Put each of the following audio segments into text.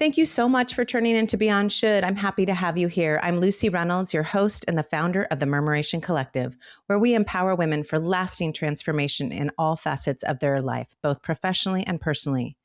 Thank you so much for turning into Beyond Should. I'm happy to have you here. I'm Lucy Reynolds, your host and the founder of the Murmuration Collective, where we empower women for lasting transformation in all facets of their life, both professionally and personally.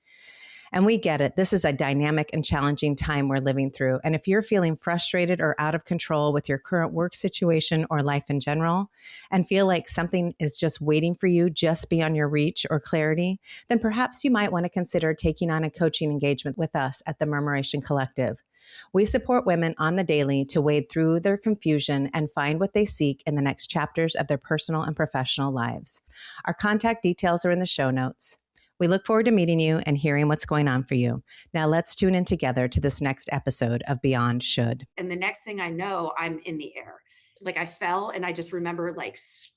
And we get it. This is a dynamic and challenging time we're living through. And if you're feeling frustrated or out of control with your current work situation or life in general, and feel like something is just waiting for you just beyond your reach or clarity, then perhaps you might want to consider taking on a coaching engagement with us at the Murmuration Collective. We support women on the daily to wade through their confusion and find what they seek in the next chapters of their personal and professional lives. Our contact details are in the show notes. We look forward to meeting you and hearing what's going on for you. Now let's tune in together to this next episode of Beyond Should. And the next thing I know, I'm in the air. Like I fell and I just remember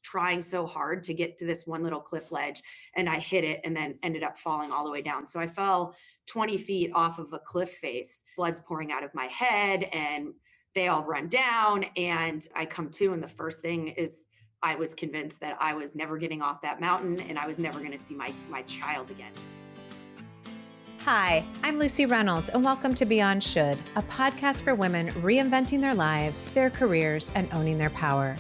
trying so hard to get to this one little cliff ledge and I hit it and then ended up falling all the way down. So I fell 20 feet off of a cliff face, blood's pouring out of my head and they all run down and I come to and the first thing is I was convinced that I was never getting off that mountain and I was never going to see my child again. Hi, I'm Lucy Reynolds, and welcome to Beyond Should, a podcast for women reinventing their lives, their careers, and owning their power.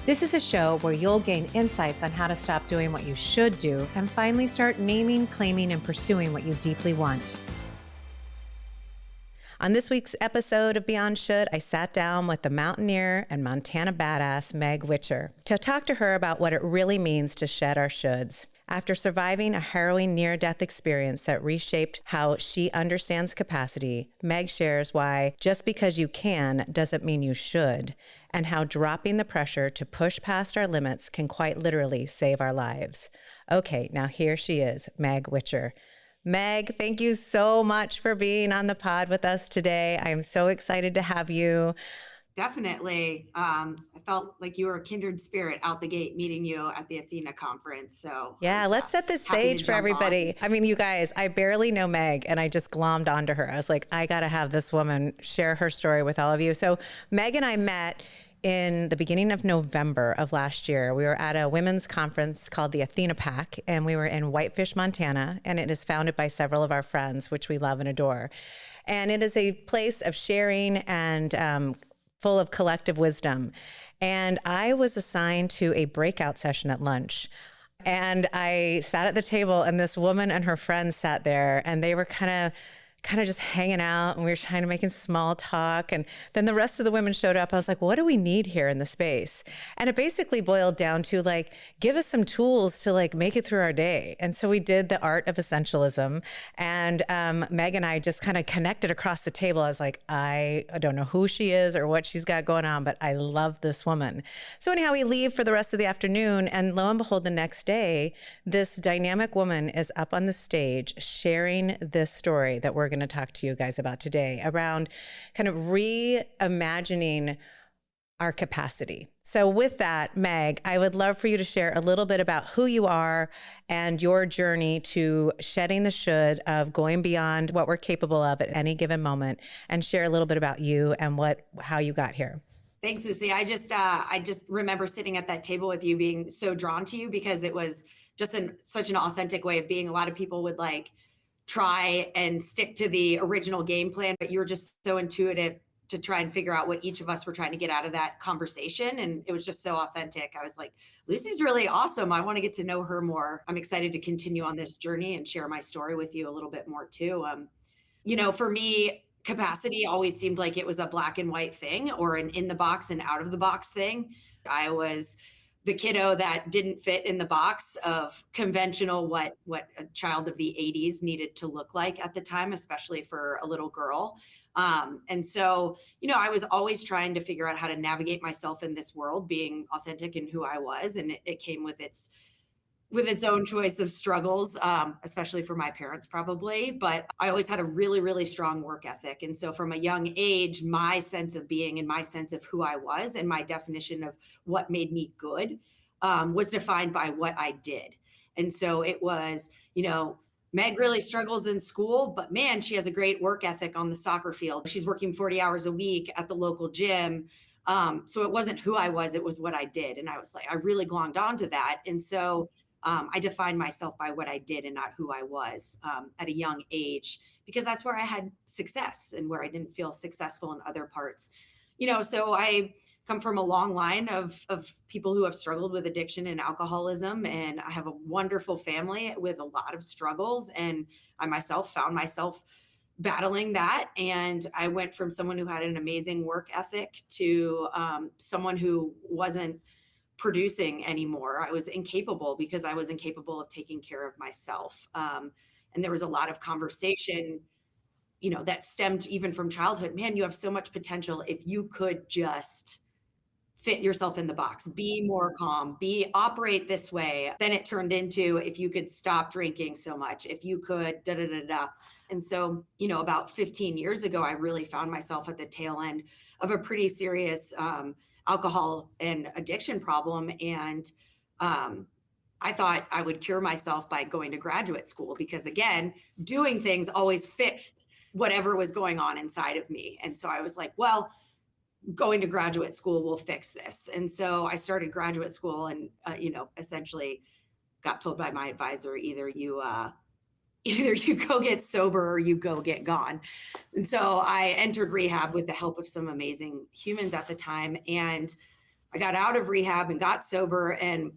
This is a show where you'll gain insights on how to stop doing what you should do and finally start naming, claiming, and pursuing what you deeply want. On this week's episode of Beyond Should, I sat down with the mountaineer and Montana badass Meg Whicher to talk to her about what it really means to shed our shoulds. After surviving a harrowing near-death experience that reshaped how she understands capacity, Meg shares why just because you can doesn't mean you should, and how dropping the pressure to push past our limits can quite literally save our lives. Okay, now here she is, Meg Whicher. Meg, thank you so much for being on the pod with us today. I am so excited to have you. Definitely. I felt like you were a kindred spirit out the gate meeting you at the Athena conference. So yeah, let's set the stage for everybody. On. I mean, you guys, I barely know Meg and I just glommed onto her. I was like, I got to have this woman share her story with all of you. So Meg and I met in the beginning of November of last year. We were at a women's conference called the Athena Pack, and we were in Whitefish, Montana, and it is founded by several of our friends, which we love and adore. And it is a place of sharing and full of collective wisdom. And I was assigned to a breakout session at lunch. And I sat at the table, and this woman and her friends sat there, and they were kind of just hanging out, and we were trying to make small talk. And then the rest of the women showed up. I was like, what do we need here in the space? And it basically boiled down to give us some tools to make it through our day. And so we did the art of essentialism. And Meg and I just kind of connected across the table. I was like, I don't know who she is or what she's got going on, but I love this woman. So anyhow, we leave for the rest of the afternoon. And lo and behold, the next day, this dynamic woman is up on the stage sharing this story that we're going to talk to you guys about today around kind of reimagining our capacity. So with that, Meg, I would love for you to share a little bit about who you are and your journey to shedding the should of going beyond what we're capable of at any given moment, and share a little bit about you and how you got here. Thanks, Lucy. I just remember sitting at that table with you, being so drawn to you because it was just such an authentic way of being. A lot of people would try and stick to the original game plan, but you were just so intuitive to try and figure out what each of us were trying to get out of that conversation. And it was just so authentic. I was like, Lucy's really awesome. I want to get to know her more. I'm excited to continue on this journey and share my story with you a little bit more too. For me, capacity always seemed like it was a black and white thing, or an in the box and out of the box thing. I was the kiddo that didn't fit in the box of conventional what a child of the 80s needed to look like at the time, especially for a little girl. And so, I was always trying to figure out how to navigate myself in this world, being authentic in who I was. And it came with its own choice of struggles, especially for my parents probably. But I always had a really, really strong work ethic. And so from a young age, my sense of being and my sense of who I was and my definition of what made me good was defined by what I did. And so it was, Meg really struggles in school, but man, she has a great work ethic on the soccer field. She's working 40 hours a week at the local gym. So it wasn't who I was, it was what I did. And I was like, I really glommed onto that. And so I defined myself by what I did and not who I was at a young age, because that's where I had success and where I didn't feel successful in other parts. So I come from a long line of people who have struggled with addiction and alcoholism. And I have a wonderful family with a lot of struggles. And I myself found myself battling that. And I went from someone who had an amazing work ethic to someone who wasn't producing anymore. I was incapable because I was incapable of taking care of myself. And there was a lot of conversation, that stemmed even from childhood. Man, you have so much potential if you could just fit yourself in the box, be more calm, operate this way. Then it turned into if you could stop drinking so much, if you could da da da da. And so, about 15 years ago, I really found myself at the tail end of a pretty serious alcohol and addiction problem. And I thought I would cure myself by going to graduate school because, again, doing things always fixed whatever was going on inside of me. And so I was like, well, going to graduate school will fix this. And so I started graduate school and, essentially got told by my advisor, either you go get sober or you go get gone. And so I entered rehab with the help of some amazing humans at the time. And I got out of rehab and got sober. And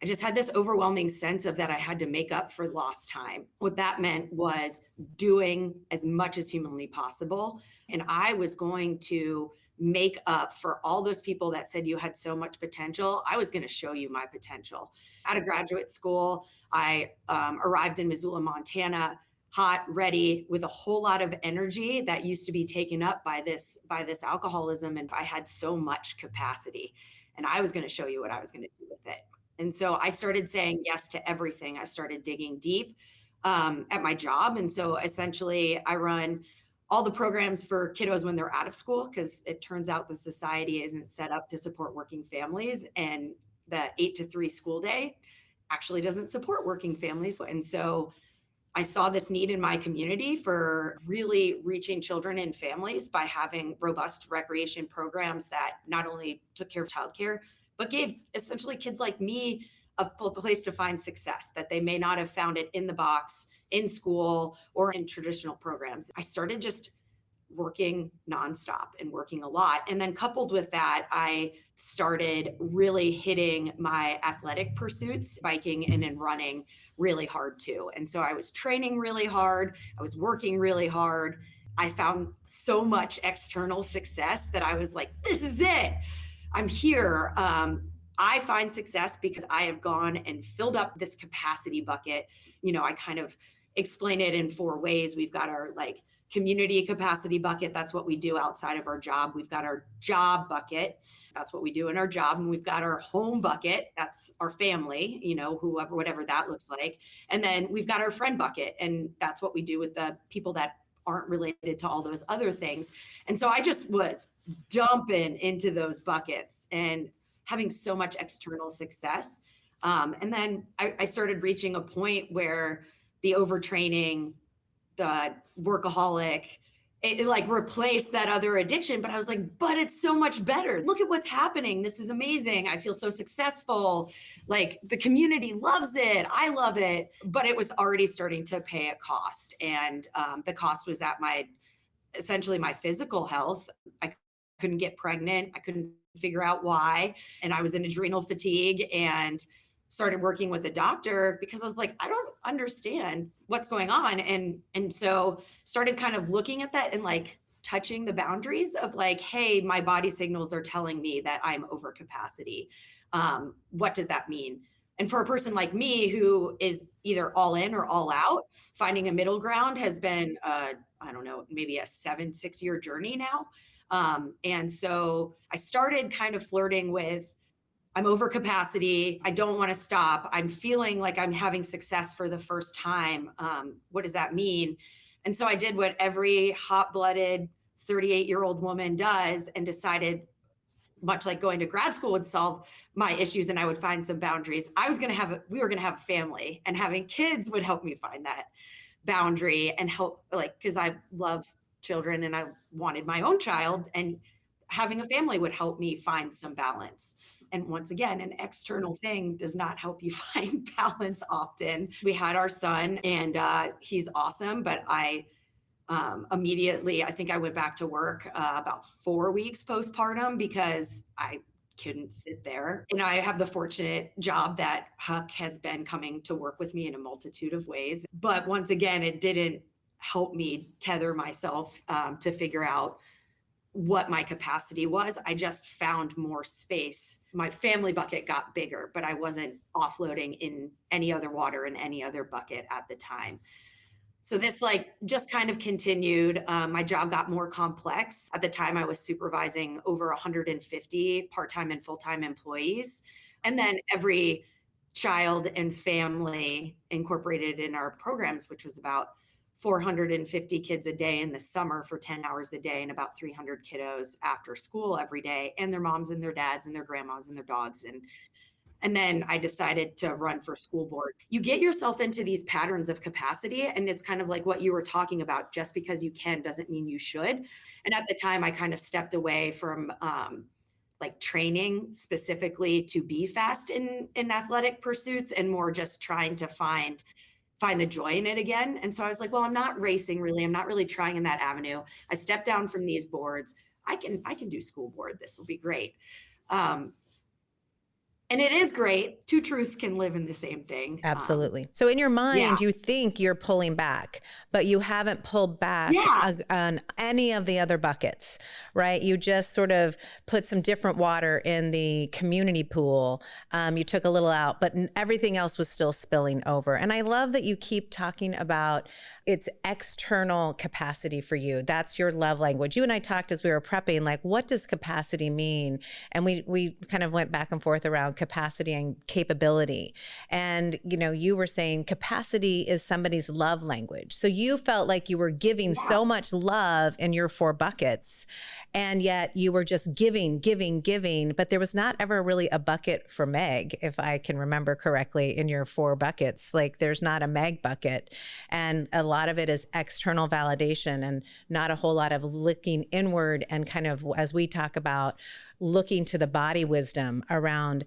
I just had this overwhelming sense of that I had to make up for lost time. What that meant was doing as much as humanly possible. And I was going to make up for all those people that said you had so much potential. I was going to show you my potential. Out of graduate school, I arrived in Missoula, Montana, hot, ready, with a whole lot of energy that used to be taken up by this alcoholism. And I had so much capacity, and I was going to show you what I was going to do with it. And so I started saying yes to everything. I started digging deep at my job. And so essentially I run all the programs for kiddos when they're out of school, because it turns out the society isn't set up to support working families. And the 8 to 3 school day actually doesn't support working families. And so I saw this need in my community for really reaching children and families by having robust recreation programs that not only took care of childcare, but gave essentially kids like me a place to find success that they may not have found it in the box, in school, or in traditional programs. I started just working nonstop and working a lot. And then coupled with that, I started really hitting my athletic pursuits, biking and in running really hard too. And so I was training really hard. I was working really hard. I found so much external success that I was like, this is it. I'm here. I find success because I have gone and filled up this capacity bucket. I kind of explain it in 4 ways. We've got our community capacity bucket. That's what we do outside of our job. We've got our job bucket. That's what we do in our job. And we've got our home bucket. That's our family, whoever, whatever that looks like. And then we've got our friend bucket. And that's what we do with the people that aren't related to all those other things. And so I just was dumping into those buckets and having so much external success. And then I started reaching a point where the overtraining, the workaholic, it replaced that other addiction. But I was like, but it's so much better. Look at what's happening. This is amazing. I feel so successful. The community loves it. I love it. But it was already starting to pay a cost. And the cost was at essentially my physical health. I couldn't get pregnant. I couldn't figure out why. And I was in adrenal fatigue and started working with a doctor because I was like, I don't understand what's going on. And so started kind of looking at that and touching the boundaries of hey, my body signals are telling me that I'm over capacity. What does that mean? And for a person like me who is either all in or all out, finding a middle ground has been, I don't know, maybe a 6-year journey now. And so I started kind of flirting with, I'm over capacity. I don't want to stop. I'm feeling like I'm having success for the first time. What does that mean? And so I did what every hot-blooded 38-year-old woman does and decided, much like going to grad school would solve my issues and I would find some boundaries. We were going to have a family, and having kids would help me find that boundary and help, because I love children and I wanted my own child. And having a family would help me find some balance. And once again, an external thing does not help you find balance often. We had our son, and he's awesome, but I immediately, I think I went back to work about 4 weeks postpartum because I couldn't sit there. And I have the fortunate job that Huck has been coming to work with me in a multitude of ways. But once again, it didn't help me tether myself to figure out what my capacity was. I just found more space. My family bucket got bigger, but I wasn't offloading in any other water in any other bucket at the time. So this like just kind of continued. My job got more complex. At the time, I was supervising over 150 part-time and full-time employees. And then every child and family incorporated in our programs, which was about 450 kids a day in the summer for 10 hours a day and about 300 kiddos after school every day, and their moms and their dads and their grandmas and their dogs. And then I decided to run for school board. You get yourself into these patterns of capacity, and it's kind of like what you were talking about. Just because you can doesn't mean you should. And at the time, I kind of stepped away from like training specifically to be fast in athletic pursuits, and more just trying to find the joy in it again. And so I was like, well, I'm not racing really. I'm not really trying in that avenue. I stepped down from these boards. I can do school board. This will be great. And it is great. Two truths can live in the same thing. Absolutely. So in your Yeah. mind, you think you're pulling back, but you haven't pulled back Yeah. on any of the other buckets, right? You just sort of put some different water in the community pool. You took a little out, but everything else was still spilling over. And I love that you keep talking about it's external capacity for you. That's your love language. You and I talked as we were prepping, like, what does capacity mean? And we kind of went back and forth around capacity and capability. And, you know, you were saying capacity is somebody's love language. So you felt like you were giving Yeah. so much love in your 4 buckets, and yet you were just giving, but there was not ever really a bucket for Meg, if I can remember correctly, in your 4 buckets. Like there's not a Meg bucket. And a lot of it is external validation and not a whole lot of looking inward and kind of, as we talk about, looking to the body wisdom around,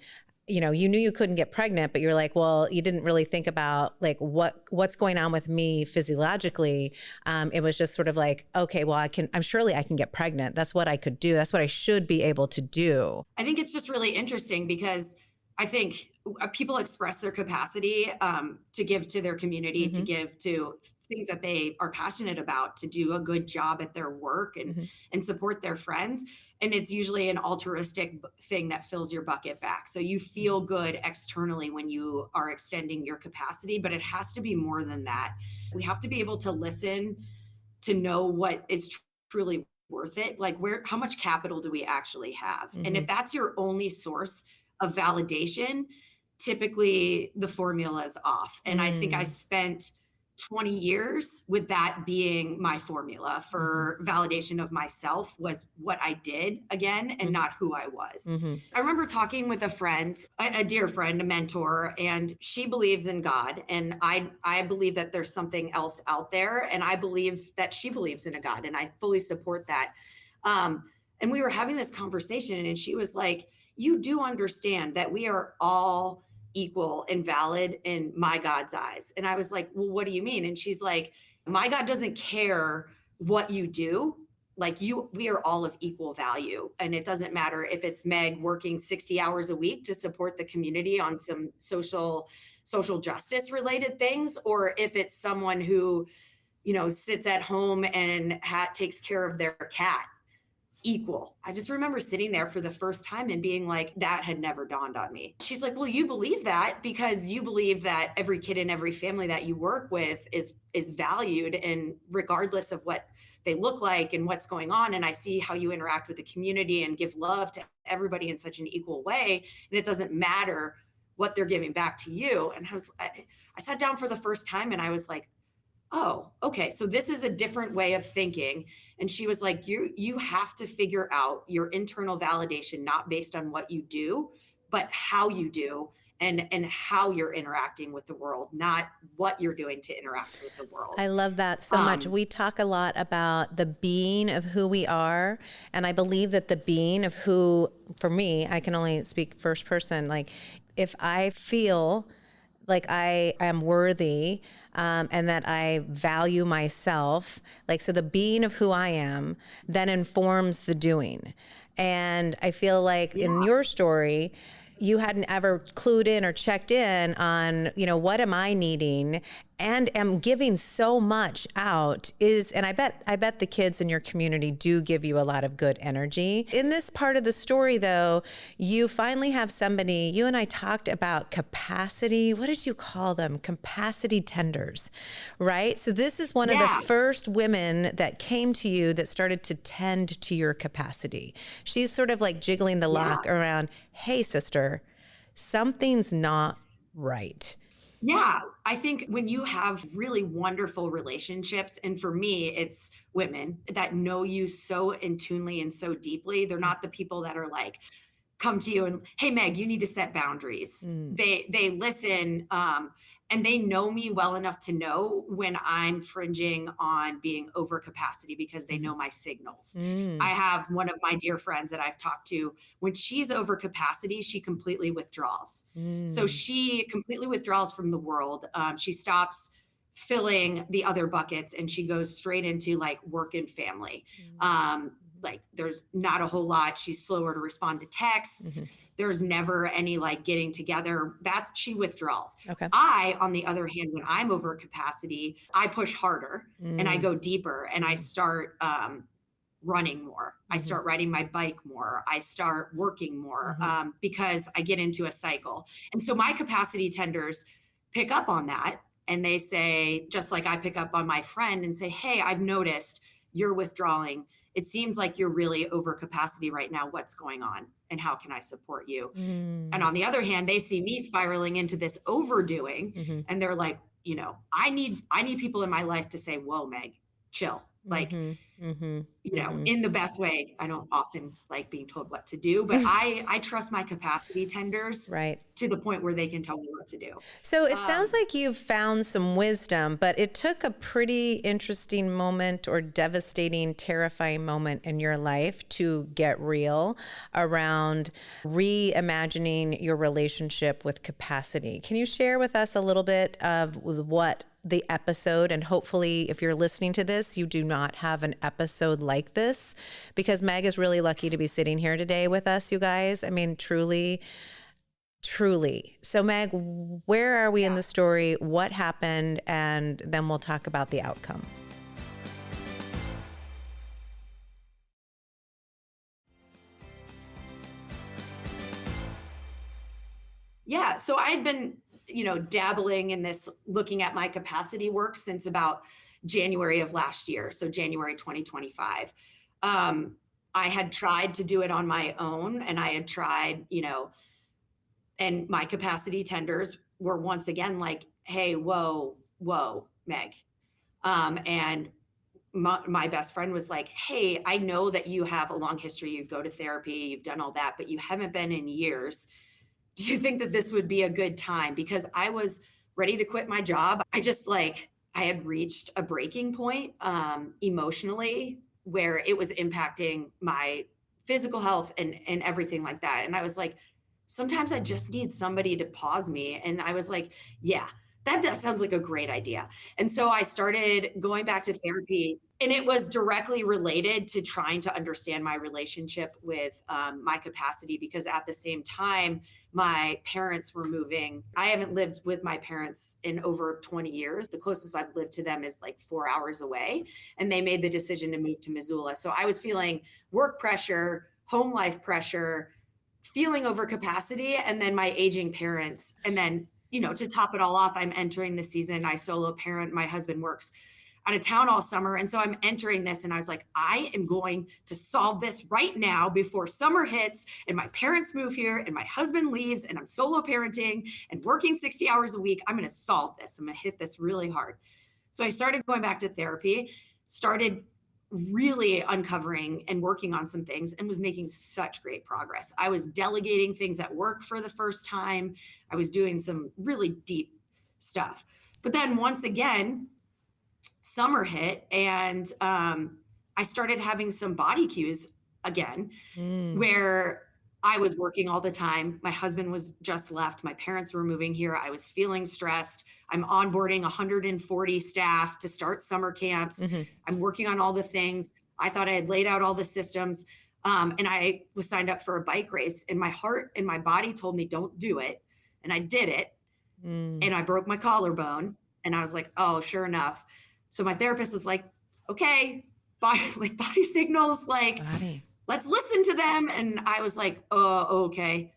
you know, you knew you couldn't get pregnant, but you're like, well, you didn't really think about like what's going on with me physiologically. It was just sort of like, okay, well, I'm surely I can get pregnant. That's what I could do. That's what I should be able to do. I think it's just really interesting because I think people express their capacity to give to their community, to give to things that they are passionate about, to do a good job at their work and support their friends. And it's usually an altruistic thing that fills your bucket back. So you feel good externally when you are extending your capacity, but it has to be more than that. We have to be able to listen to know what is truly worth it. Like how much capital do we actually have? And if that's your only source of validation, typically the formula is off. And I think I spent 20 years with that being my formula for validation of myself, was what I did again and not who I was. I remember talking with a friend, a dear friend, a mentor, and she believes in God. And I believe that there's something else out there. And I believe that she believes in a God, and I fully support that. And we were having this conversation, and she was like, you do understand that we are all equal and valid in my God's eyes. And I was like, well, what do you mean? And she's like, my God doesn't care what you do. Like we are all of equal value. And it doesn't matter if it's Meg working 60 hours a week to support the community on some social justice related things, or if it's someone who, you know, sits at home and takes care of their cat. Equal. I just remember sitting there for the first time and being like, that had never dawned on me. She's like, well, you believe that because you believe that every kid in every family that you work with is valued, and regardless of what they look like and what's going on. And I see how you interact with the community and give love to everybody in such an equal way. And it doesn't matter what they're giving back to you. And I sat down for the first time and I was like, oh, okay. So this is a different way of thinking. And she was like, you have to figure out your internal validation, not based on what you do, but how you do, and how you're interacting with the world, not what you're doing to interact with the world. I love that so much. We talk a lot about the being of who we are. And I believe that the being of who, for me, I can only speak first person. Like, if I feel like I am worthy, and that I value myself, like, so the being of who I am then informs the doing. And I feel like in your story, you hadn't ever clued in or checked in on, what am I needing, and am giving so much out and I bet the kids in your community do give you a lot of good energy. In this part of the story though, you finally have somebody, you and I talked about capacity. What did you call them? Capacity tenders, right? So this is one of the first women that came to you that started to tend to your capacity. She's sort of like jiggling the lock around, hey sister, something's not right. Yeah, I think when you have really wonderful relationships, and for me, it's women that know you so intunely and so deeply. They're not the people that are like, come to you and, hey, Meg, you need to set boundaries. They listen, and they know me well enough to know when I'm fringing on being over capacity because they know my signals. I have one of my dear friends that I've talked to. When she's over capacity, she completely withdraws. So she completely withdraws from the world. She stops filling the other buckets and she goes straight into like work and family. Like there's not a whole lot. She's slower to respond to texts. There's never any like getting together. She withdraws. Okay. I, on the other hand, when I'm over capacity, I push harder and I go deeper and I start running more. I start riding my bike more. I start working more because I get into a cycle. And so my capacity tenders pick up on that. And they say, just like I pick up on my friend and say, hey, I've noticed you're withdrawing. It seems like you're really over capacity right now. What's going on? And how can I support you? And on the other hand, they see me spiraling into this overdoing and they're like, I need people in my life to say, whoa, Meg, chill. Like, in the best way. I don't often like being told what to do, but I trust my capacity tenders to the point where they can tell me what to do. So it sounds like you've found some wisdom, but it took a pretty interesting moment or devastating, terrifying moment in your life to get real around reimagining your relationship with capacity. Can you share with us a little bit of what the episode, and hopefully if you're listening to this, you do not have an episode like this, because Meg is really lucky to be sitting here today with us, you guys. I mean, truly. So Meg, where are we in the story? What happened? And then we'll talk about the outcome. Yeah. So I'd been, dabbling in this, looking at my capacity work since about January of last year. So January 2025. I had tried to do it on my own and I had tried, and my capacity tenders were once again like, hey, whoa, Meg. And my best friend was like, hey, I know that you have a long history. You go to therapy, you've done all that, but you haven't been in years. Do you think that this would be a good time? Because I was ready to quit my job. I had reached a breaking point emotionally where it was impacting my physical health and everything like that. And I was like, sometimes I just need somebody to pause me. And I was like, yeah, that sounds like a great idea. And so I started going back to therapy, and it was directly related to trying to understand my relationship with my capacity, because at the same time, my parents were moving. I haven't lived with my parents in over 20 years. The closest I've lived to them is like 4 hours away, and they made the decision to move to Missoula. So I was feeling work pressure, home life pressure, feeling over capacity, and then my aging parents. And then, to top it all off, I'm entering the season. I solo parent. My husband works out of town all summer. And so I'm entering this and I was like, I am going to solve this right now before summer hits and my parents move here and my husband leaves and I'm solo parenting and working 60 hours a week. I'm going to solve this. I'm going to hit this really hard. So I started going back to therapy, started really uncovering and working on some things and was making such great progress. I was delegating things at work for the first time. I was doing some really deep stuff. But then once again, summer hit and I started having some body cues again, where I was working all the time. My husband was just left. My parents were moving here. I was feeling stressed. I'm onboarding 140 staff to start summer camps. I'm working on all the things. I thought I had laid out all the systems. And I was signed up for a bike race, and my heart and my body told me, don't do it. And I did it. And I broke my collarbone. And I was like, oh, sure enough. So my therapist was like, okay, body signals, like, let's listen to them. And I was like, oh, okay.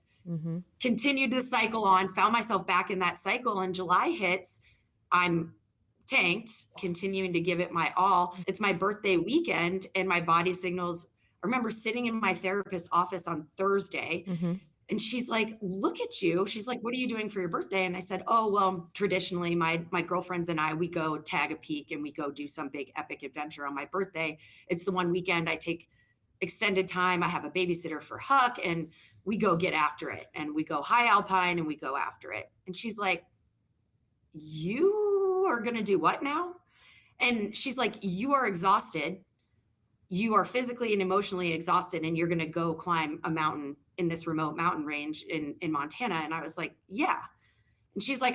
Continued the cycle on, found myself back in that cycle, and July hits. I'm tanked, continuing to give it my all. It's my birthday weekend, and my body signals. I remember sitting in my therapist's office on Thursday, and she's like, look at you. She's like, what are you doing for your birthday? And I said, oh, well, traditionally my girlfriends and I, we go tag a peak and we go do some big epic adventure on my birthday. It's the one weekend I take extended time. I have a babysitter for Huck, and we go get after it, and we go high alpine and we go after it. And she's like, you are going to do what now? And she's like, you are exhausted. You are physically and emotionally exhausted, and you're going to go climb a mountain in this remote mountain range in Montana. And I was like, yeah. And she's like,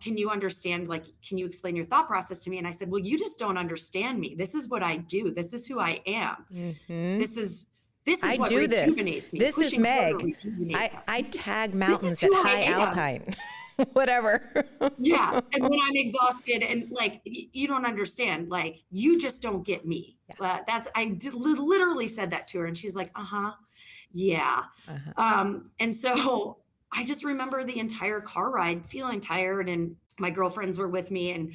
can you understand? Like, can you explain your thought process to me? And I said, well, you just don't understand me. This is what I do. This is who I am. This is what rejuvenates me. This is Meg. I tag mountains at high alpine, whatever. Yeah. And when I'm exhausted and like, you don't understand, like, you just don't get me. Yeah. Literally said that to her. And she's like, yeah. And so I just remember the entire car ride feeling tired, and my girlfriends were with me, and,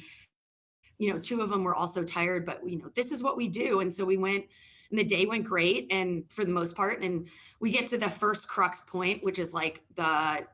two of them were also tired, but this is what we do. And so we went, and the day went great. And for the most part, and we get to the first crux point, which is like the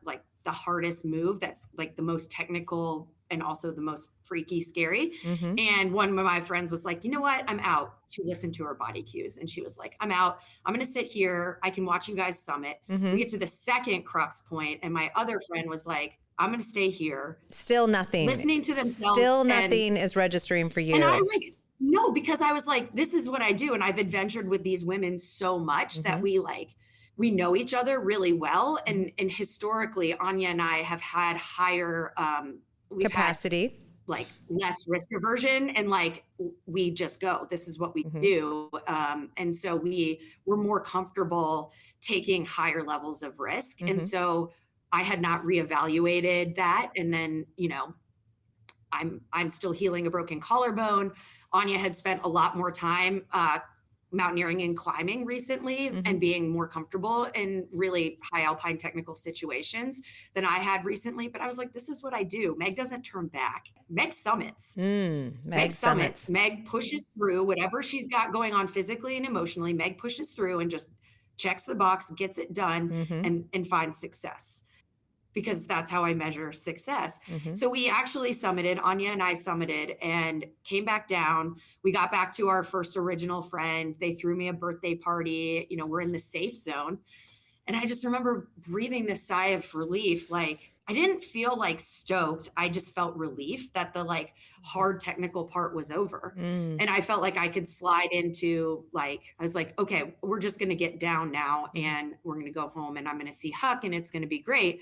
hardest move. That's like the most technical and also the most freaky, scary. And one of my friends was like, you know what? I'm out. She listened to her body cues, and she was like, I'm out. I'm going to sit here. I can watch you guys summit. We get to the second crux point, and my other friend was like, I'm going to stay here. Still nothing. Listening to themselves. Still nothing is registering for you. And I'm like, no, because I was like, this is what I do. And I've adventured with these women so much that we know each other really well. And historically, Anya and I have had higher capacity, like less risk aversion, and like we just go. This is what we do. And so we were more comfortable taking higher levels of risk. And so I had not reevaluated that. And then, I'm still healing a broken collarbone. Anya had spent a lot more time mountaineering and climbing recently and being more comfortable in really high alpine technical situations than I had recently. But I was like, this is what I do. Meg doesn't turn back. Meg summits. Meg summits. Meg pushes through whatever she's got going on physically and emotionally. Meg pushes through and just checks the box, gets it done, and finds success. Because that's how I measure success. So we actually summited, Anya and I summited, and came back down. We got back to our first original friend. They threw me a birthday party. We're in the safe zone. And I just remember breathing this sigh of relief. Like, I didn't feel like stoked. I just felt relief that the like hard technical part was over. And I felt like I could slide into I was like, okay, we're just going to get down now, and we're going to go home, and I'm going to see Huck, and it's going to be great.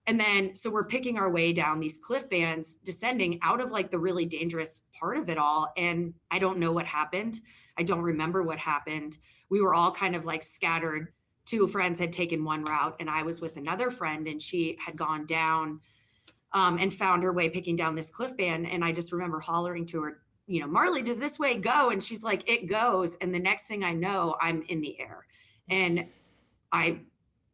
And then, so we're picking our way down these cliff bands, descending out of like the really dangerous part of it all. And I don't know what happened. I don't remember what happened. We were all kind of like scattered. Two friends had taken one route, and I was with another friend, and she had gone down and found her way picking down this cliff band. And I just remember hollering to her, Marley, does this way go? And she's like, it goes. And the next thing I know, I'm in the air. And I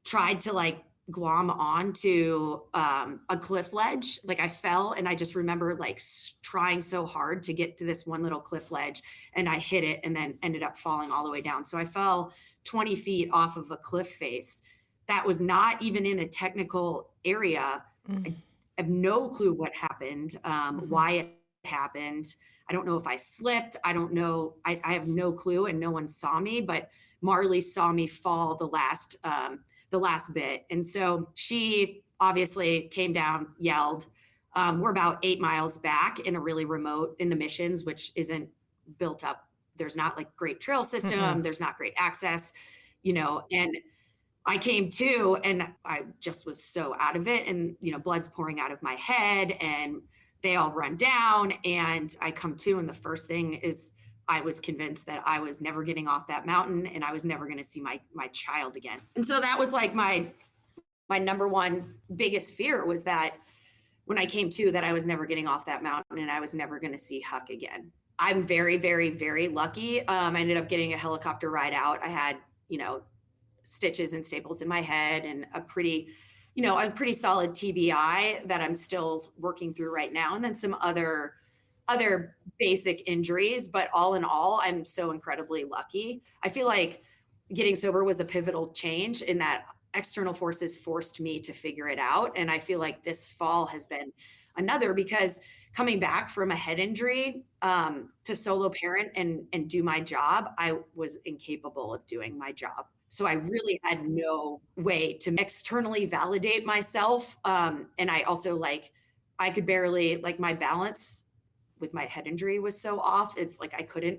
tried to like glom onto a cliff ledge. Like I fell, and I just remember like trying so hard to get to this one little cliff ledge, and I hit it and then ended up falling all the way down. So I fell 20 feet off of a cliff face. That was not even in a technical area. I have no clue what happened, why it happened. I don't know if I slipped. I don't know. I have no clue, and no one saw me, but Marley saw me fall the last bit. And so she obviously came down, yelled. We're about 8 miles back in a really remote in the Missions, which isn't built up. There's not like great trail system. There's not great access, and I came to and I just was so out of it, and, blood's pouring out of my head and they all run down, and I come to. And the first thing is I was convinced that I was never getting off that mountain and I was never going to see my child again. And so that was like my number one biggest fear, was that when I came to, that I was never getting off that mountain and I was never going to see Huck again. I'm very, very, very lucky. I ended up getting a helicopter ride out. I had, stitches and staples in my head and a pretty solid TBI that I'm still working through right now. And then some other basic injuries, but all in all, I'm so incredibly lucky. I feel like getting sober was a pivotal change in that external forces forced me to figure it out. And I feel like this fall has been another, because coming back from a head injury, to solo parent and do my job, I was incapable of doing my job. So I really had no way to externally validate myself. And I also I could barely, my balance with my head injury was so off. It's like I couldn't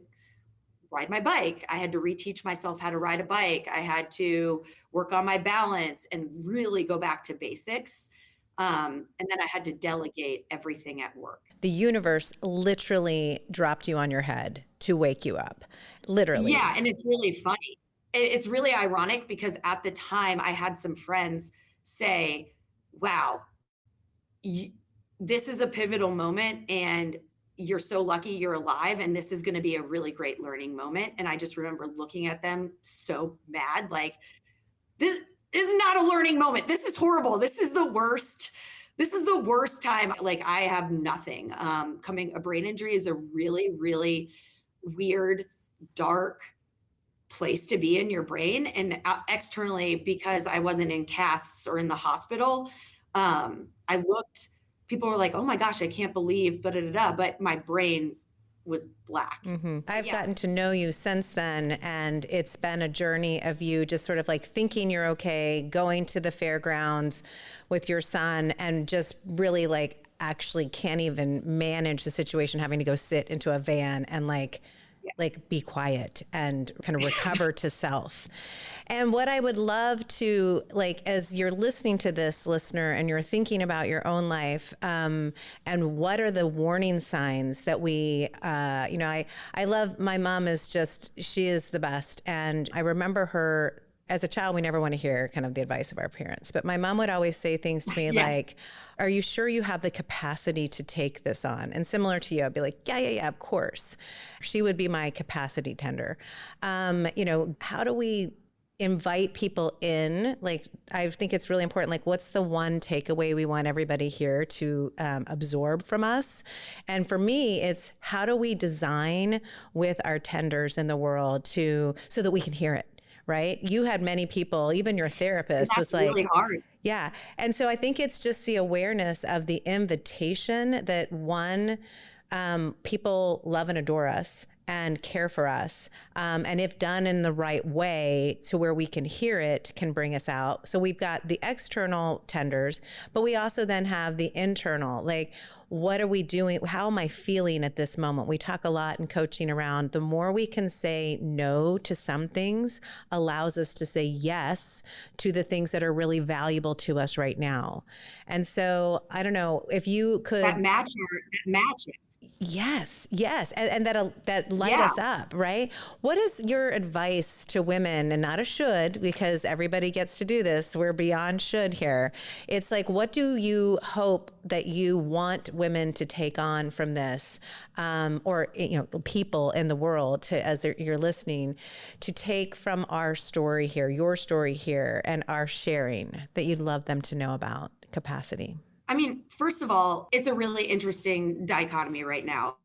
ride my bike. I had to reteach myself how to ride a bike. I had to work on my balance and really go back to basics. And then I had to delegate everything at work. The universe literally dropped you on your head to wake you up. Literally. Yeah. And it's really funny. It's really ironic, because at the time I had some friends say, wow, this is a pivotal moment and you're so lucky you're alive, and this is going to be a really great learning moment. And I just remember looking at them so mad, like, this is not a learning moment. This is horrible. This is the worst. This is the worst time. Like, I have nothing. A brain injury is a really, really weird, dark place to be in your brain. And externally, because I wasn't in casts or in the hospital, people were like, oh my gosh, I can't believe, but my brain was black. I've gotten to know you since then, and it's been a journey of you just sort of thinking you're okay, going to the fairgrounds with your son, and just really actually can't even manage the situation, having to go sit into a van and be quiet and kind of recover to self. And what I would love to, as you're listening to this, listener, and you're thinking about your own life, and what are the warning signs that we, I love, my mom she is the best. And I remember her, as a child, we never want to hear kind of the advice of our parents, but my mom would always say things to me like, are you sure you have the capacity to take this on? And similar to you, I'd be like, yeah, of course. She would be my capacity tender. How do we invite people in? I think it's really important. What's the one takeaway we want everybody here to absorb from us? And for me, it's how do we design with our tenders in the world so that we can hear it? Right? You had many people, even your therapist was really hard. Yeah. And so I think it's just the awareness of the invitation that people love and adore us and care for us. And if done in the right way to where we can hear it, can bring us out. So we've got the external tenders, but we also then have the internal, what are we doing? How am I feeling at this moment? We talk a lot in coaching around the more we can say no to some things allows us to say yes to the things that are really valuable to us right now. And so I don't know if you could that matches. Yes. And that light us up, right? What is your advice to women, and not a should, because everybody gets to do this. We're beyond should here. It's what do you hope that you want women to take on from this, or people in the world as you're listening, to take from our story here, your story here, and our sharing that you'd love them to know about capacity? I mean, first of all, it's a really interesting dichotomy right now.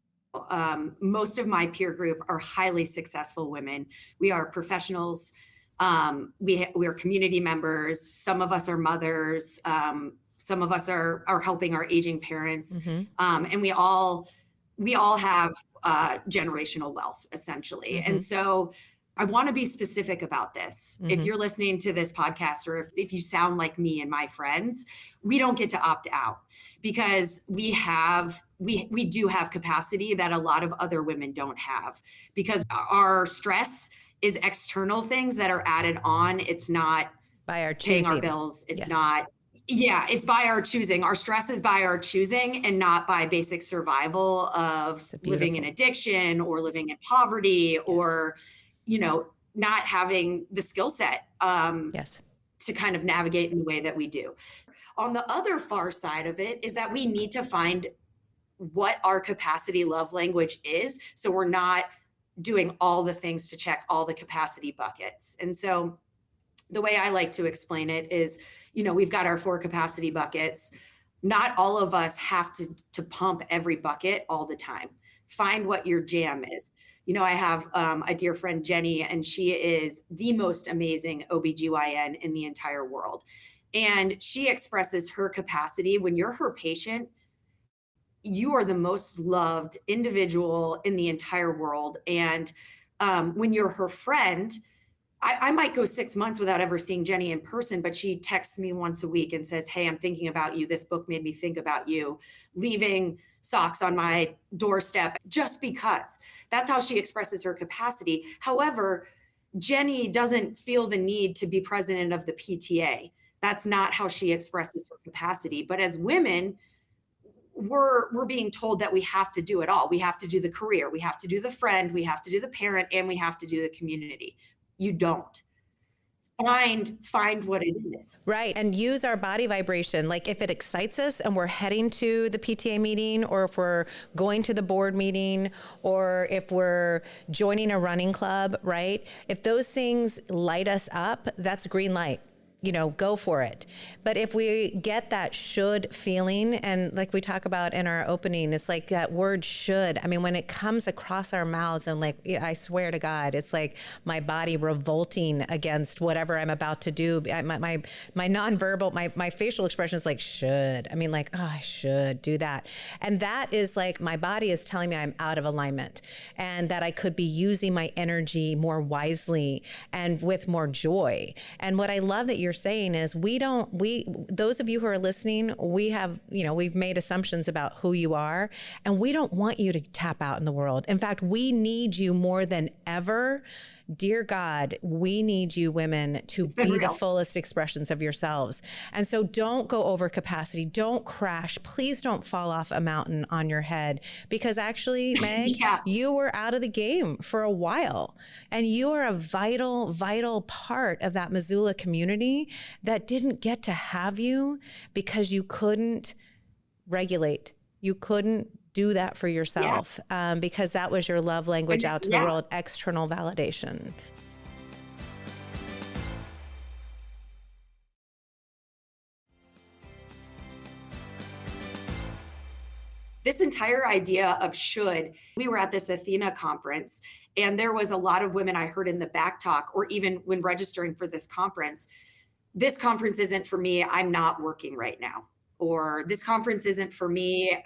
Most of my peer group are highly successful women. We are professionals. We are community members. Some of us are mothers. Some of us are helping our aging parents. And we all we all have generational wealth, essentially. Mm-hmm. And so I want to be specific about this. Mm-hmm. If you're listening to this podcast, or if you sound like me and my friends, we don't get to opt out, because we do have capacity that a lot of other women don't have, because our stress is external things that are added on. It's not by our paying choosing. our bills. It's Yes. not, yeah, it's by our choosing. Our stress is by our choosing, and not by basic survival of living in addiction or living in poverty, Yes. or, not having the skill set Yes. to kind of navigate in the way that we do. On the other far side of it is that we need to find what our capacity love language is, so we're not doing all the things to check all the capacity buckets. And so the way I like to explain it is, we've got our 4 capacity buckets. Not all of us have to pump every bucket all the time. Find what your jam is. I have a dear friend, Jenny, and she is the most amazing OBGYN in the entire world. And she expresses her capacity. When you're her patient, you are the most loved individual in the entire world. And when you're her friend, I might go 6 months without ever seeing Jenny in person, but she texts me once a week and says, "Hey, I'm thinking about you. This book made me think about you," leaving socks on my doorstep, just because. That's how she expresses her capacity. However, Jenny doesn't feel the need to be president of the PTA. That's not how she expresses her capacity. But as women, we're being told that we have to do it all. We have to do the career, we have to do the friend, we have to do the parent, and we have to do the community. You don't. Find what it is. Right. And use our body vibration. Like if it excites us and we're heading to the PTA meeting, or if we're going to the board meeting, or if we're joining a running club, right? If those things light us up, that's green light. Go for it. But if we get that should feeling, and like we talk about in our opening, it's like that word should. I mean, when it comes across our mouths, and like, I swear to God, it's like my body revolting against whatever I'm about to do. My nonverbal, my facial expression is like, should. I mean, like, oh, I should do that. And that is like, my body is telling me I'm out of alignment, and that I could be using my energy more wisely and with more joy. And what I love that you're saying is, those of you who are listening, we've made assumptions about who you are, and we don't want you to tap out in the world. In fact, we need you more than ever. Dear God, we need you women to be the fullest expressions of yourselves. And so don't go over capacity. Don't crash. Please don't fall off a mountain on your head, because actually, Meg, you were out of the game for a while, and you are a vital, vital part of that Missoula community that didn't get to have you because you couldn't regulate. You couldn't do that for yourself, because that was your love language out to the world, external validation. This entire idea of should, we were at this Athena conference, and there was a lot of women I heard in the back talk, or even when registering for this conference isn't for me, I'm not working right now. Or this conference isn't for me,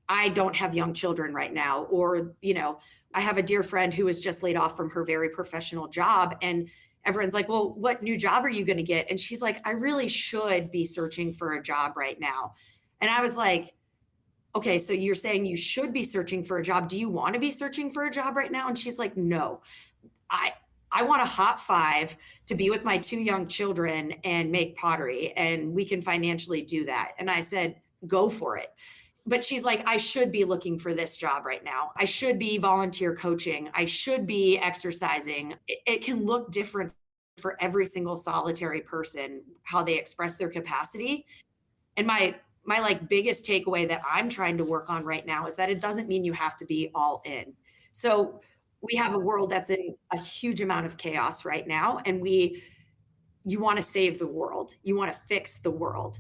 I don't have young children right now. Or, I have a dear friend who was just laid off from her very professional job, and everyone's like, "Well, what new job are you going to get?" And she's like, "I really should be searching for a job right now." And I was like, "Okay, so you're saying you should be searching for a job. Do you want to be searching for a job right now?" And she's like, "No, I want a hot 5 to be with my 2 young children and make pottery, and we can financially do that." And I said, "Go for it." But she's like, "I should be looking for this job right now. I should be volunteer coaching. I should be exercising." It can look different for every single solitary person, how they express their capacity. And my like biggest takeaway that I'm trying to work on right now is that it doesn't mean you have to be all in. So we have a world that's in a huge amount of chaos right now, and you want to save the world. You want to fix the world.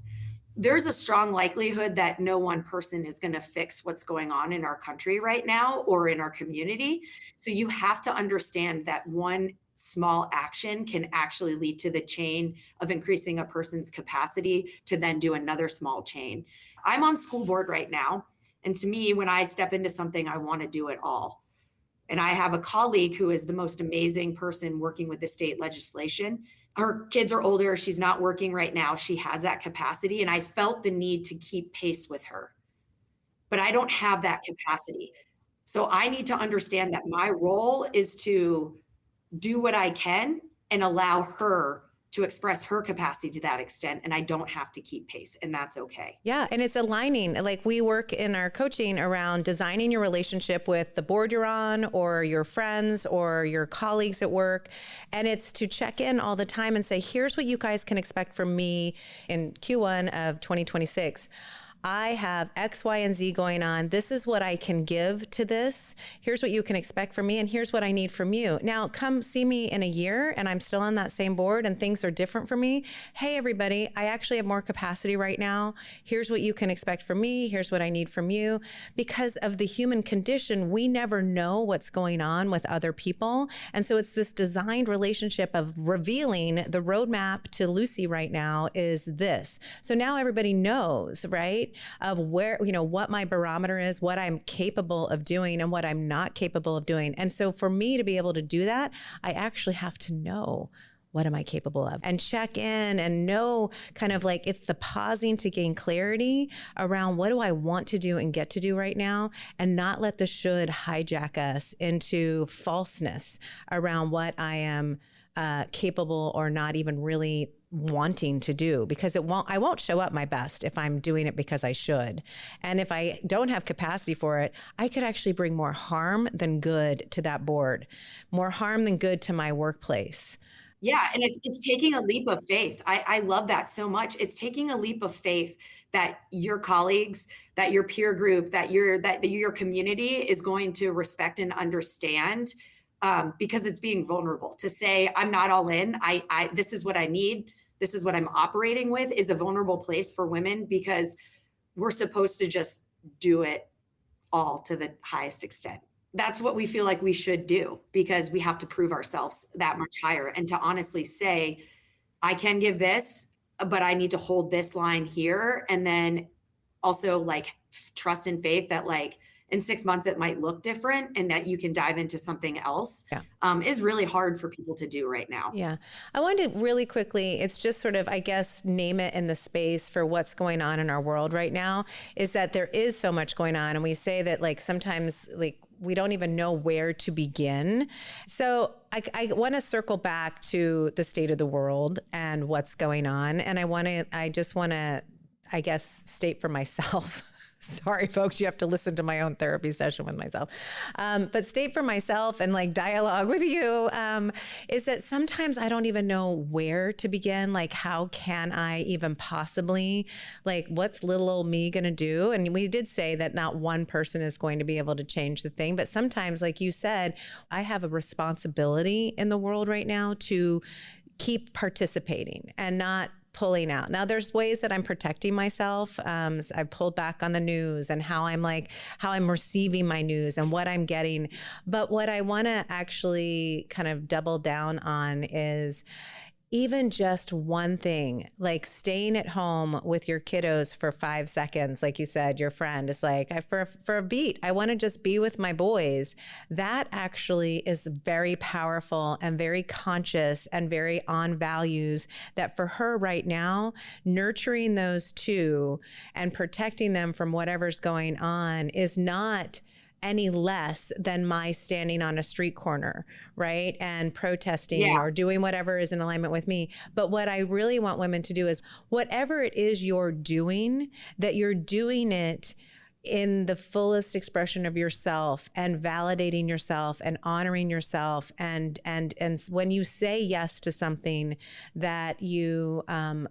There's a strong likelihood that no one person is going to fix what's going on in our country right now or in our community. So you have to understand that one small action can actually lead to the chain of increasing a person's capacity to then do another small chain. I'm on school board right now, And to me, when I step into something, I want to do it all. And I have a colleague who is the most amazing person working with the state legislation. Her kids are older. She's not working right now. She has that capacity. And I felt the need to keep pace with her, but I don't have that capacity. So I need to understand that my role is to do what I can and allow her to express her capacity to that extent. And I don't have to keep pace, and that's okay. Yeah. And it's aligning. Like we work in our coaching around designing your relationship with the board you're on or your friends or your colleagues at work. And it's to check in all the time and say, here's what you guys can expect from me in Q1 of 2026. I have X, Y, and Z going on. This is what I can give to this. Here's what you can expect from me. And here's what I need from you. Now, come see me in a year and I'm still on that same board and things are different for me. Hey, everybody, I actually have more capacity right now. Here's what you can expect from me. Here's what I need from you. Because of the human condition, we never know what's going on with other people. And so it's this designed relationship of revealing the roadmap to Lucy right now is this. So now everybody knows, right? Of where, what my barometer is, what I'm capable of doing and what I'm not capable of doing. And so for me to be able to do that, I actually have to know what am I capable of and check in and know kind of like it's the pausing to gain clarity around what do I want to do and get to do right now and not let the should hijack us into falseness around what I am capable or not even really wanting to do, because I won't show up my best if I'm doing it because I should. And if I don't have capacity for it, I could actually bring more harm than good to that board, more harm than good to my workplace. Yeah, and it's taking a leap of faith. I love that so much. It's taking a leap of faith that your colleagues, that your peer group, that your community is going to respect and understand, because it's being vulnerable. To say I'm not all in. I this is what I need. This is what I'm operating with is a vulnerable place for women because we're supposed to just do it all to the highest extent. That's what we feel like we should do because we have to prove ourselves that much higher. And to honestly say, I can give this, but I need to hold this line here. And then also like trust and faith that like in 6 months it might look different and that you can dive into something else. Yeah. Is really hard for people to do right now. Yeah. I wanted really quickly, it's just sort of, I guess, name it in the space for what's going on in our world right now is that there is so much going on. And we say that like sometimes like we don't even know where to begin. So I want to circle back to the state of the world and what's going on. And I just want to, I guess, state for myself. Sorry, folks, you have to listen to my own therapy session with myself. But state for myself and like dialogue with you is that sometimes I don't even know where to begin. Like, how can I even possibly, like, what's little old me going to do? And we did say that not one person is going to be able to change the thing. But sometimes, like you said, I have a responsibility in the world right now to keep participating and not pulling out. Now there's ways that I'm protecting myself. I've pulled back on the news and how I'm receiving my news and what I'm getting. But what I want to actually kind of double down on is even just one thing, like staying at home with your kiddos for 5 seconds, like you said, your friend is like, for a beat, I want to just be with my boys. That actually is very powerful and very conscious and very on values that for her right now, nurturing those two and protecting them from whatever's going on is not any less than my standing on a street corner, right? And protesting or doing whatever is in alignment with me. But what I really want women to do is whatever it is you're doing, that you're doing it in the fullest expression of yourself and validating yourself and honoring yourself. And when you say yes to something, that you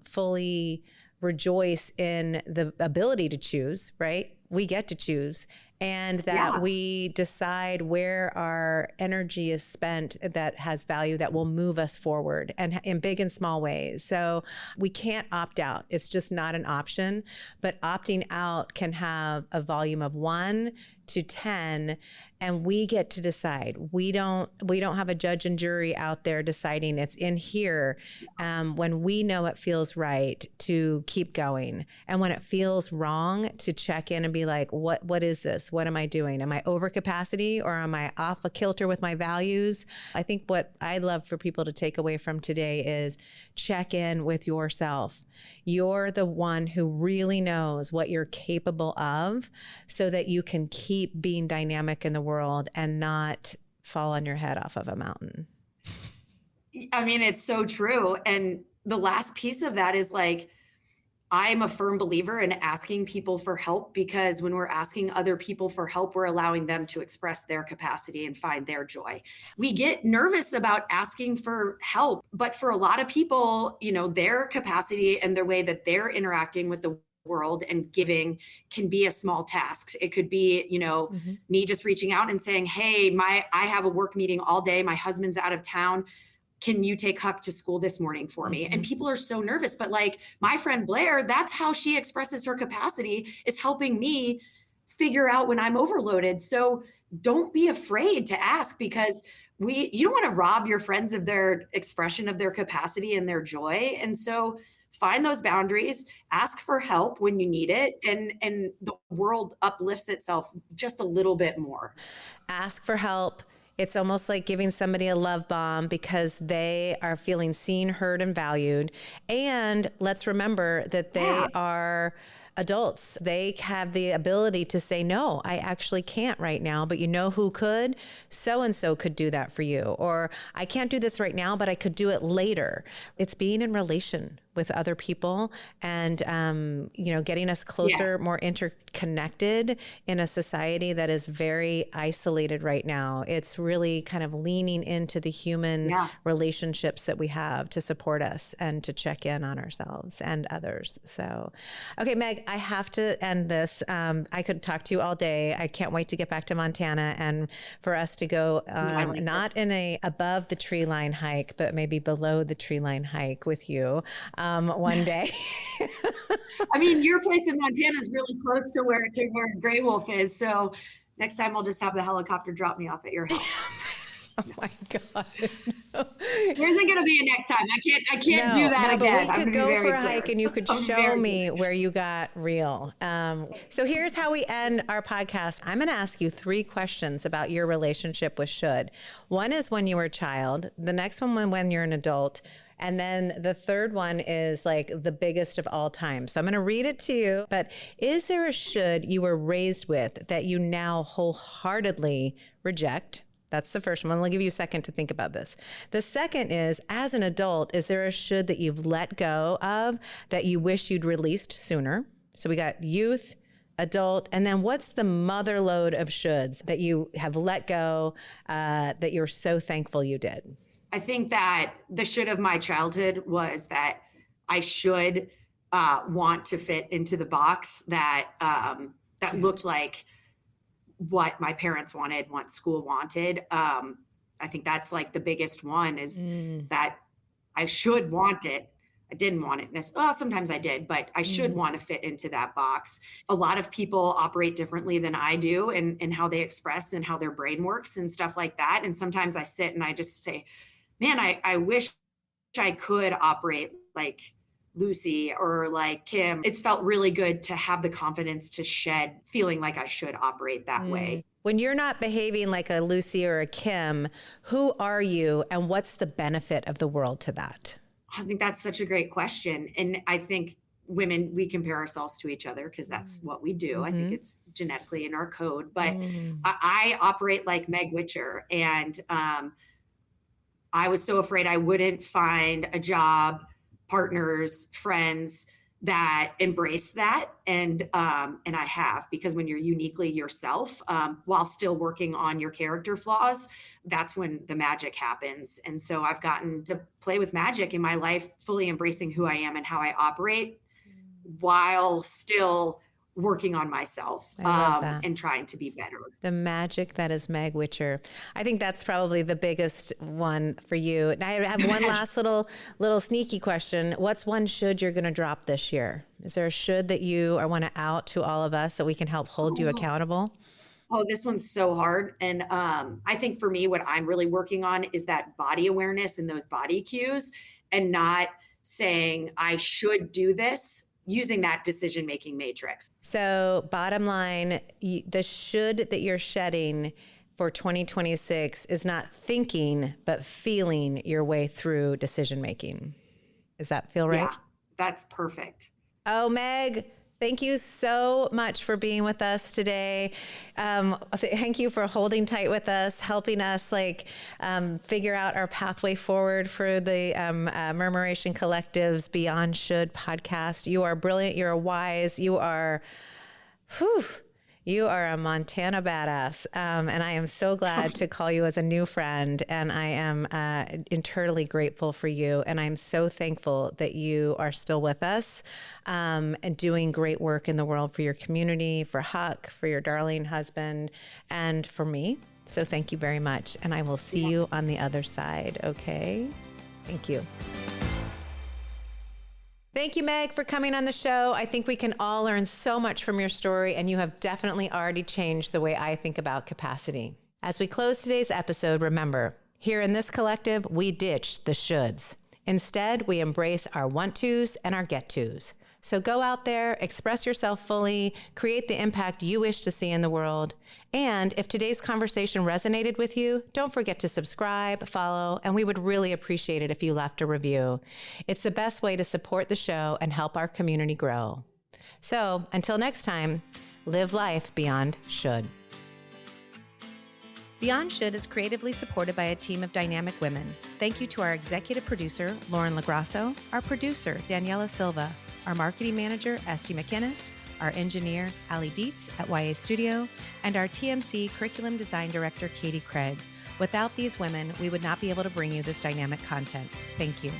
fully rejoice in the ability to choose, right? We get to choose. And that we decide where our energy is spent that has value, that will move us forward and in big and small ways. So we can't opt out. It's just not an option. But opting out can have a volume of 1 to 10 and we get to decide. We don't have a judge and jury out there deciding. It's in here when we know it feels right to keep going, and when it feels wrong to check in and be like, what is this? What am I doing? Am I overcapacity, or am I off a kilter with my values? I think what I'd love for people to take away from today is check in with yourself. You're the one who really knows what you're capable of, so that you can keep being dynamic in the world and not fall on your head off of a mountain. I mean, it's so true. And the last piece of that is like, I'm a firm believer in asking people for help, because when we're asking other people for help, we're allowing them to express their capacity and find their joy. We get nervous about asking for help, but for a lot of people, their capacity and their way that they're interacting with the world and giving can be a small task. It could be, me just reaching out and saying, hey, I have a work meeting all day. My husband's out of town. Can you take Huck to school this morning for me? And people are so nervous, but like my friend Blair, that's how she expresses her capacity, is helping me figure out when I'm overloaded. So don't be afraid to ask, because you don't want to rob your friends of their expression of their capacity and their joy. And so find those boundaries, ask for help when you need it, and the world uplifts itself just a little bit more. Ask for help. It's almost like giving somebody a love bomb, because they are feeling seen, heard, and valued. And let's remember that they are adults. They have the ability to say, no, I actually can't right now, but you know who could? So-and-so could do that for you. Or I can't do this right now, but I could do it later. It's being in relation with other people and, getting us closer, more interconnected in a society that is very isolated right now. It's really kind of leaning into the human relationships that we have to support us and to check in on ourselves and others. So, okay, Meg, I have to end this. I could talk to you all day. I can't wait to get back to Montana and for us to go not in a above the tree line hike, but maybe below the tree line hike with you. One day. I mean, your place in Montana is really close to where Gray Wolf is. So next time I'll just have the helicopter drop me off at your house. Oh my God. No. There isn't going to be a next time. I can't do that again. But we could go for a hike and you could show me where you got real. So here's how we end our podcast. I'm going to ask you 3 questions about your relationship with should. One is when you were a child. The next one when you're an adult. And then the third one is like the biggest of all time. So I'm going to read it to you. But is there a should you were raised with that you now wholeheartedly reject? That's the first one. I'll give you a second to think about this. The second is, as an adult, is there a should that you've let go of that you wish you'd released sooner? So we got youth, adult, and then what's the mother load of shoulds that you have let go that you're so thankful you did? I think that the should of my childhood was that I should want to fit into the box that looked like what my parents wanted, what school wanted. I think that's like the biggest one is that I should want it. I didn't want it. Well, sometimes I did, but I should want to fit into that box. A lot of people operate differently than I do and how they express and how their brain works and stuff like that. And sometimes I sit and I just say, man, I wish I could operate like Lucy or like Kim. It's felt really good to have the confidence to shed feeling like I should operate that way. When you're not behaving like a Lucy or a Kim, who are you and what's the benefit of the world to that? I think that's such a great question. And I think women, we compare ourselves to each other because that's what we do. I think it's genetically in our code, but I operate like Meg Whicher. And I was so afraid I wouldn't find a job, partners, friends that embraced that. And I have, because when you're uniquely yourself, while still working on your character flaws, that's when the magic happens. And so I've gotten to play with magic in my life, fully embracing who I am and how I operate while still working on myself and trying to be better. The magic that is Meg Whicher. I think that's probably the biggest one for you. And I have one last little sneaky question. What's one should you're going to drop this year? Is there a should that you want to out to all of us so we can help hold you accountable? Oh, this one's so hard. And I think for me, what I'm really working on is that body awareness and those body cues and not saying I should do this using that decision making matrix. So, bottom line, the should that you're shedding for 2026 is not thinking, but feeling your way through decision making. Does that feel right? Yeah, that's perfect. Oh, Meg, thank you so much for being with us today. Thank you for holding tight with us, helping us figure out our pathway forward for the Murmuration Collective's Beyond Should podcast. You are brilliant. You're wise. You are a Montana badass. And I am so glad to call you as a new friend. And I am eternally grateful for you. And I'm so thankful that you are still with us and doing great work in the world for your community, for Huck, for your darling husband, and for me. So thank you very much. And I will see you on the other side. Okay. Thank you. Thank you, Meg, for coming on the show. I think we can all learn so much from your story, and you have definitely already changed the way I think about capacity. As we close today's episode, remember, here in this collective, we ditched the shoulds. Instead, we embrace our want-tos and our get-tos. So go out there, express yourself fully, create the impact you wish to see in the world. And if today's conversation resonated with you, don't forget to subscribe, follow, and we would really appreciate it if you left a review. It's the best way to support the show and help our community grow. So until next time, live life beyond should. Beyond Should is creatively supported by a team of dynamic women. Thank you to our executive producer, LoGrasso, our producer, Daniela Silva, our marketing manager, Esti MacInnes, our engineer, Ali Dietz at YA Studio, and our TMC curriculum design director, Katie Craig. Without these women, we would not be able to bring you this dynamic content. Thank you.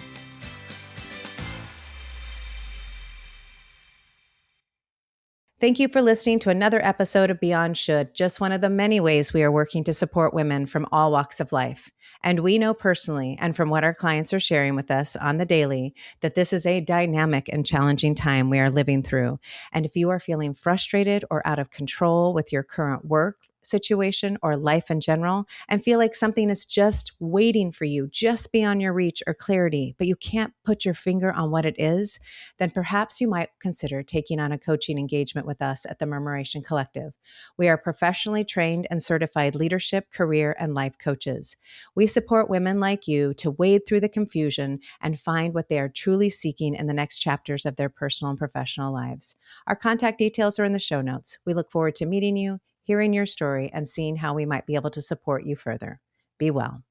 Thank you for listening to another episode of Beyond Should, just one of the many ways we are working to support women from all walks of life. And we know personally, and from what our clients are sharing with us on the daily, that this is a dynamic and challenging time we are living through. And if you are feeling frustrated or out of control with your current work situation or life in general, and feel like something is just waiting for you, just beyond your reach or clarity, but you can't put your finger on what it is, then perhaps you might consider taking on a coaching engagement with us at the Murmuration Collective. We are professionally trained and certified leadership, career, and life coaches. We support women like you to wade through the confusion and find what they are truly seeking in the next chapters of their personal and professional lives. Our contact details are in the show notes. We look forward to meeting you, hearing your story, and seeing how we might be able to support you further. Be well.